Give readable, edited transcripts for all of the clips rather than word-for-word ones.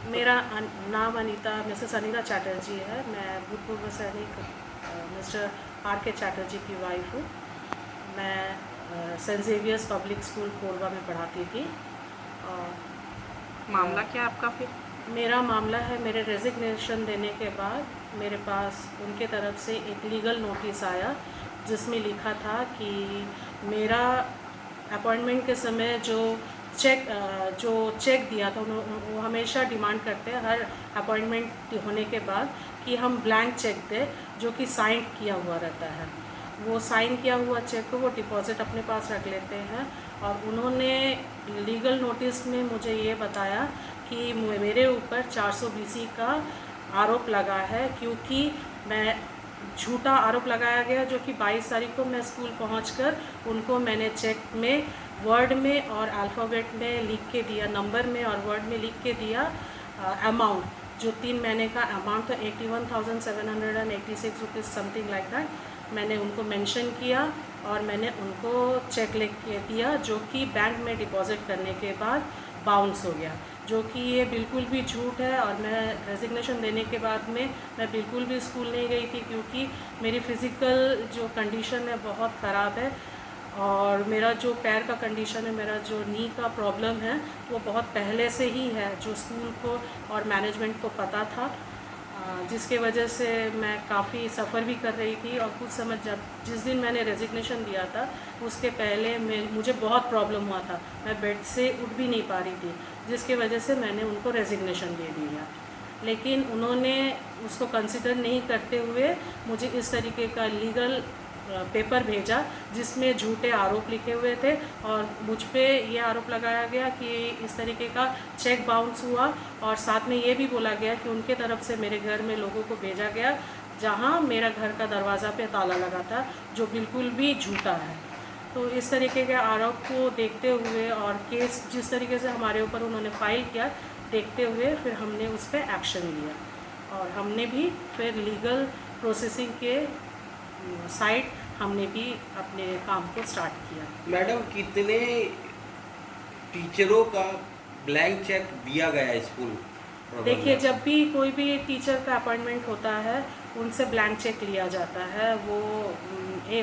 मेरा नाम मिसेस अनीता चैटर्जी है। मैं भूतपूर्व सैनिक मिस्टर आर के चैटर्जी की वाइफ हूँ। मैं Saint Xavier's public school Korba में पढ़ाती थी। और मामला क्या आपका फिर? मेरा मामला है, मेरे रेजिग्नेशन देने के बाद मेरे पास उनके तरफ से एक लीगल नोटिस आया जिसमें लिखा था कि मेरा अपॉइंटमेंट के समय जो चेक दिया था, वो हमेशा डिमांड करते हैं हर अपॉइंटमेंट होने के बाद कि हम ब्लैंक चेक दें जो कि साइन किया हुआ रहता है। वो साइन किया हुआ चेक को वो डिपॉजिट अपने पास रख लेते हैं। और उन्होंने लीगल नोटिस में मुझे ये बताया कि मेरे ऊपर 400 BC का आरोप लगा है, क्योंकि मैं झूठा आरोप लगाया गया जो कि 22 तारीख को मैं स्कूल पहुंचकर उनको मैंने चेक में वर्ड में और अल्फ़ाबेट में लिख के दिया, नंबर में और वर्ड में लिख के दिया अमाउंट, जो 3 महीने का अमाउंट था 81,786 रुपीज़ समथिंग लाइक दैट। मैंने उनको मेंशन किया और मैंने उनको चेक लिख के दिया जो कि बैंक में डिपॉजिट करने के बाद बाउंस हो गया, जो कि ये बिल्कुल भी झूठ है। और मैं रेजिग्नेशन देने के बाद में मैं बिल्कुल भी स्कूल नहीं गई थी, क्योंकि मेरी फ़िज़िकल जो कंडीशन है बहुत ख़राब है। और मेरा जो पैर का कंडीशन है, मेरा जो नी का प्रॉब्लम है, वो बहुत पहले से ही है, जो स्कूल को और मैनेजमेंट को पता था, जिसके वजह से मैं काफ़ी सफ़र भी कर रही थी। और कुछ समय जिस दिन मैंने रेजिग्नेशन दिया था उसके पहले मुझे बहुत प्रॉब्लम हुआ था, मैं बेड से उठ भी नहीं पा रही थी, जिसके वजह से मैंने उनको रेजिग्नेशन दे दिया। लेकिन उन्होंने उसको कंसिडर नहीं करते हुए मुझे इस तरीके का लीगल पेपर भेजा जिसमें झूठे आरोप लिखे हुए थे, और मुझ पे ये आरोप लगाया गया कि इस तरीके का चेक बाउंस हुआ। और साथ में ये भी बोला गया कि उनके तरफ से मेरे घर में लोगों को भेजा गया जहां मेरा घर का दरवाज़ा पे ताला लगा था, जो बिल्कुल भी झूठा है। तो इस तरीके के आरोप को देखते हुए और केस जिस तरीके से हमारे ऊपर उन्होंने फाइल किया, देखते हुए फिर हमने उस पर एक्शन लिया। और हमने भी फिर लीगल प्रोसेसिंग के साइड हमने भी अपने काम को स्टार्ट किया। मैडम, कितने टीचरों का ब्लैंक चेक दिया गया है स्कूल देखिए, प्रबंधन? जब भी कोई भी टीचर का अपॉइंटमेंट होता है उनसे ब्लैंक चेक लिया जाता है। वो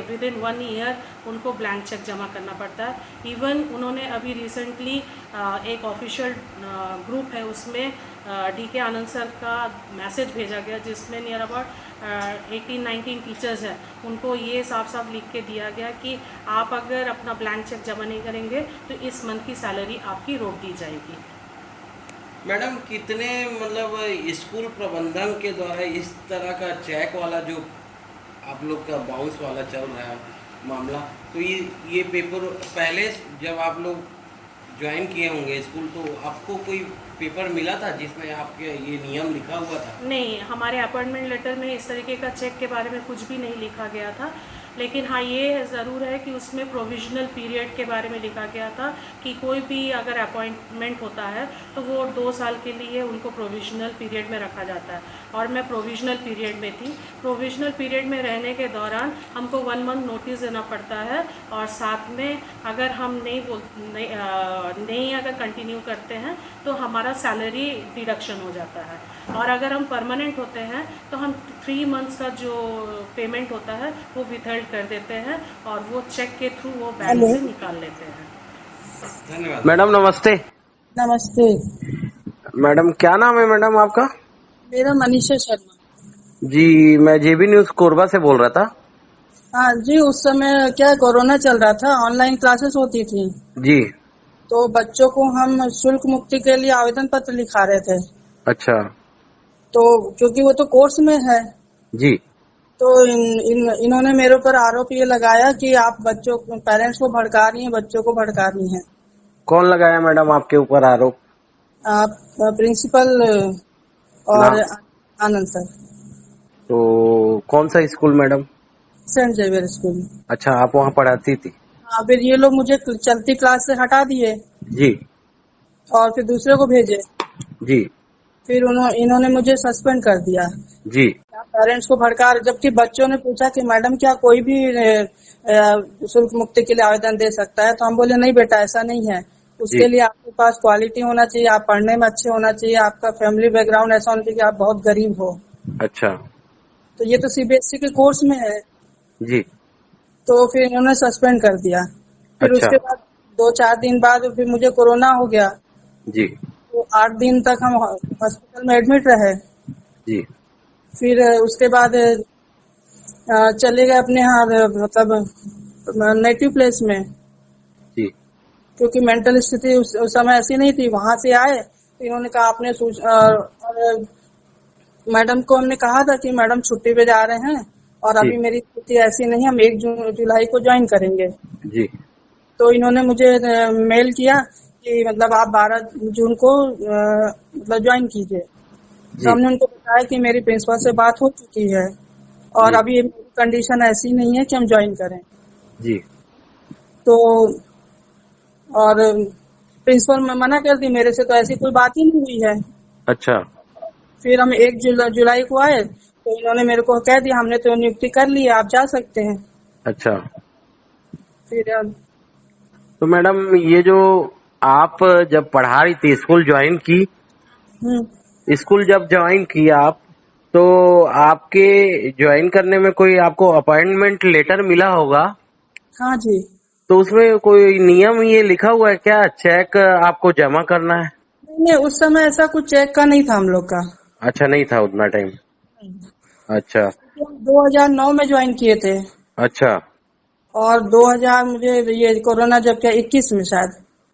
विद इन 1 ईयर उनको ब्लैंक चेक जमा करना पड़ता है। इवन उन्होंने अभी रिसेंटली एक ऑफिशियल ग्रुप है, उसमें DK आनंद सर का मैसेज भेजा गया जिसमें नियर अबाउट 18-19 टीचर्स हैं, उनको ये साफ साफ लिख के दिया गया कि आप अगर अपना ब्लैंक चेक जमा नहीं करेंगे तो इस मंथ की सैलरी आपकी रोक दी जाएगी। मैडम, कितने मतलब स्कूल प्रबंधन के द्वारा इस तरह का चेक वाला जो आप लोग का बाउंस वाला चल रहा है मामला, तो ये पेपर पहले जब आप लोग ज्वाइन किए होंगे स्कूल, तो आपको कोई पेपर मिला था जिसमें आपके ये नियम लिखा हुआ था? नहीं, हमारे अपॉइंटमेंट लेटर में इस तरीके का चेक के बारे में कुछ भी नहीं लिखा गया था। लेकिन हाँ, ये ज़रूर है कि उसमें प्रोविजनल पीरियड के बारे में लिखा गया था कि कोई भी अगर अपॉइंटमेंट होता है तो वो 2 साल के लिए उनको प्रोविजनल पीरियड में रखा जाता है। और मैं प्रोविजनल पीरियड में थी। प्रोविजनल पीरियड में रहने के दौरान हमको 1 मंथ नोटिस देना पड़ता है, और साथ में अगर हम नहीं अगर कंटिन्यू करते हैं तो हमारा सैलरी डिडक्शन हो जाता है। और अगर हम परमानेंट होते हैं तो हम 3 मंथ्स का जो पेमेंट होता है वो विथहेल्ड कर देते हैं, और वो चेक के थ्रू वो बैंक से निकाल लेते हैं। धन्यवाद मैडम नमस्ते। नमस्ते। मैडम क्या नाम है मैडम आपका? मेरा मनीषा शर्मा। जी, मैं JB न्यूज़ कोरबा से बोल रहा था। हाँ जी, उस समय क्या कोरोना चल रहा था, ऑनलाइन क्लासेस होती थी, जी। तो बच्चों को हम शुल्क मुक्ति के लिए आवेदन पत्र लिखा रहे थे। अच्छा। तो क्योंकि वो तो कोर्स में है, जी। तो इन्होंने मेरे ऊपर आरोप ये लगाया कि आप बच्चों पेरेंट्स को भड़का रही हैं, बच्चों को भड़का रही हैं। कौन लगाया मैडम आपके ऊपर आरोप? आप प्रिंसिपल और नाम? आनंद सर, तो कौन सा school madam? Saint Xavier school. अच्छा, आप वहाँ पढ़ाती थी? हाँ, फिर ये लोग मुझे चलती क्लास से हटा दिए जी। और फिर दूसरे को भेजे। जी। फिर इन्होंने मुझे सस्पेंड कर दिया। जी। पेरेंट्स को भड़का, जबकि बच्चों ने पूछा कि मैडम क्या कोई भी शुल्क मुक्ति के लिए आवेदन दे सकता है, तो हम बोले नहीं बेटा, ऐसा नहीं है, उसके जी। लिए आपके पास क्वालिटी होना चाहिए, आप पढ़ने में अच्छे होना चाहिए, आपका फैमिली बैकग्राउंड ऐसा होना चाहिए कि आप बहुत गरीब हो। अच्छा। तो ये तो सीबीएसई के कोर्स में है। जी। तो फिर इन्होंने सस्पेंड कर दिया। फिर अच्छा। उसके बाद 2-4 दिन बाद फिर मुझे कोरोना हो गया। जी। तो 8 दिन तक हम हॉस्पिटल में एडमिट रहे। जी। फिर उसके बाद चले गए अपने यहाँ, मतलब नेटिव प्लेस में, जी। क्योंकि मेंटल स्थिति उस समय ऐसी नहीं थी। वहां से आए तो इन्होंने कहा आपने और मैडम को हमने कहा था कि मैडम छुट्टी पे जा रहे हैं और जी। अभी मेरी स्थिति ऐसी नहीं है, हम 1 जुलाई को ज्वाइन करेंगे। जी। तो इन्होंने मुझे मेल किया कि मतलब आप 12 जून को मतलब ज्वाइन कीजिए। तो जी। हमने उनको बताया कि मेरी प्रिंसिपल से बात हो चुकी है और जी। अभी मेरी कंडीशन ऐसी नहीं है कि हम ज्वाइन करें। जी। तो और प्रिंसिपल में मना कर दी, मेरे से तो ऐसी कोई बात ही नहीं हुई है। अच्छा। फिर हम 1 जुलाई को आए तो इन्होंने मेरे को कह दिया हमने तो नियुक्ति कर ली है, आप जा सकते हैं। अच्छा। फिर तो मैडम ये जो आप जब पढ़ा रही थी, स्कूल ज्वाइन की, स्कूल जब ज्वाइन किया आप, तो आपके ज्वाइन करने में कोई आपको अपॉइंटमेंट लेटर मिला होगा, हाँ जी। तो उसमें कोई नियम ये लिखा हुआ है क्या, चेक आपको जमा करना है? नहीं, उस समय ऐसा कुछ चेक का नहीं था हम लोग का। अच्छा, नहीं था उतना टाइम। अच्छा। हम 2009 में ज्वाइन किए थे अच्छा। और 2000 मुझे ये कोरोना जब क्या 21 में शायद,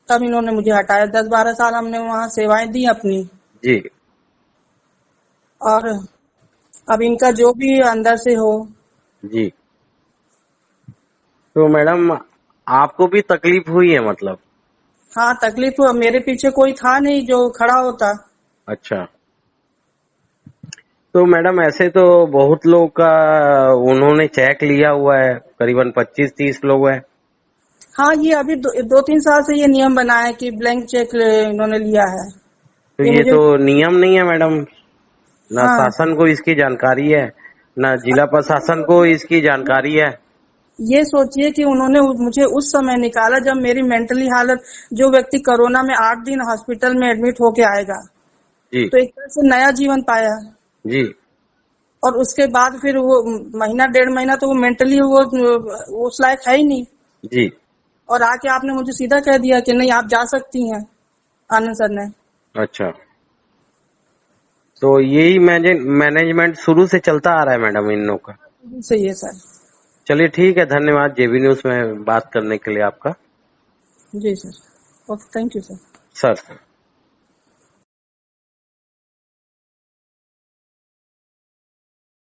तब इन्होंने मुझे हटाया। 10-12 साल हमने वहाँ सेवाएं दी अपनी। जी। और अब इनका जो भी अंदर से हो। जी। तो मैडम आपको भी तकलीफ हुई है मतलब? हाँ, तकलीफ हुआ, मेरे पीछे कोई था नहीं जो खड़ा होता। अच्छा। तो मैडम ऐसे तो बहुत लोग का उन्होंने चेक लिया हुआ है, करीबन 25-30 लोग हैं। हाँ, ये अभी 2-3 साल से ये नियम बना है कि ब्लैंक चेक इन्होंने लिया है। तो कि ये मुझे तो नियम नहीं है मैडम, ना हाँ, शासन को इसकी जानकारी है, ना जिला प्रशासन को इसकी जानकारी है। ये सोचिए कि उन्होंने मुझे उस समय निकाला जब मेरी मेंटली हालत, जो व्यक्ति कोरोना में 8 दिन हॉस्पिटल में एडमिट होके आएगा जी। तो एक तरह से नया जीवन पाया। जी। और उसके बाद फिर वो महीना 1.5 महीना तो वो मेंटली वो उस लायक है ही नहीं। जी। और आके आपने मुझे सीधा कह दिया कि नहीं आप जा सकती हैं, आनंद सर ने। अच्छा। तो यही मैनेजमेंट शुरू से चलता आ रहा है मैडम इन लोग का? सही है सर। चलिए ठीक है, धन्यवाद जेबी न्यूज में बात करने के लिए आपका। जी sir, okay, thank you sir. Sir.